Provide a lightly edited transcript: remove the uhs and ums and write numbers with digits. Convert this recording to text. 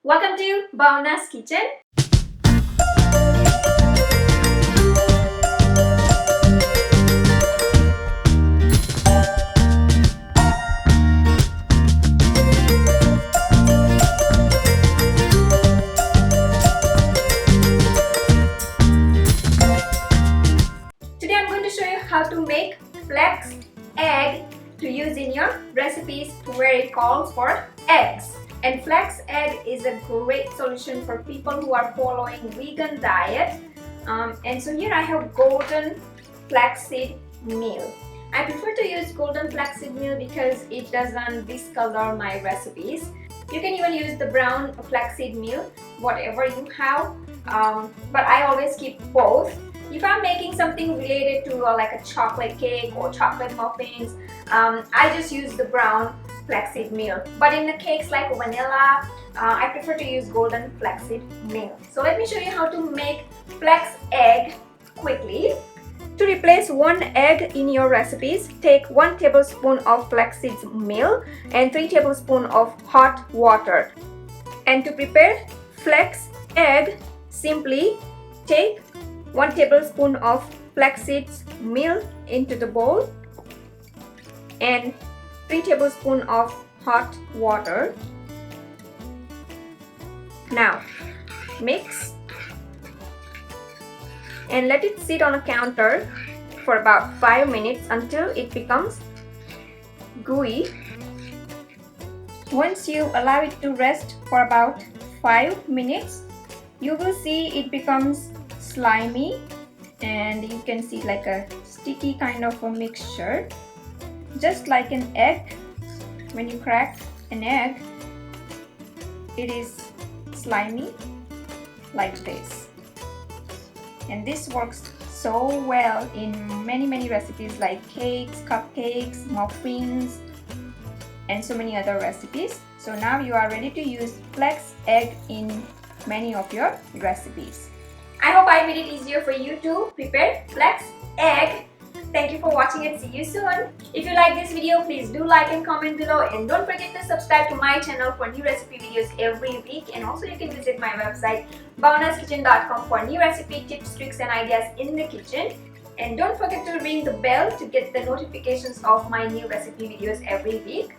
Welcome to Bhavna's Kitchen. Today I'm going to show you how to make flax egg to use in your recipes where it calls for eggs. And flax egg is a great solution for people who are following vegan diet. And so here I have golden flaxseed meal. I prefer to use golden flaxseed meal because it doesn't discolor my recipes. You can even use the brown flaxseed meal, whatever you have. But I always keep both. If I'm making something related to like a chocolate cake or chocolate muffins, I just use the brown flaxseed meal. But in the cakes like vanilla, I prefer to use golden flaxseed meal. So let me show you how to make flax egg quickly. To replace one egg in your recipes, take 1 tablespoon of flaxseed meal and 3 tablespoons of hot water. And to prepare flax egg, simply take 1 tablespoon of flaxseed meal into the bowl and 3 tablespoons of hot water. Now mix and let it sit on a counter for about 5 minutes until it becomes gooey. Once you allow it to rest for about 5 minutes, you will see it becomes slimy and you can see like a sticky kind of a mixture, just like an egg. When you crack an egg, it is slimy like this. And this works so well in many recipes like cakes, cupcakes, muffins, and so many other recipes. So now you are ready to use flax egg in many of your recipes. I hope I made it easier for you to prepare flax egg. Thank you for watching and see you soon. If you like this video, please do like and comment below, and don't forget to subscribe to my channel for new recipe videos every week. And also you can visit my website bhavnaskitchen.com for new recipe tips, tricks and ideas in the kitchen. And don't forget to ring the bell to get the notifications of my new recipe videos every week.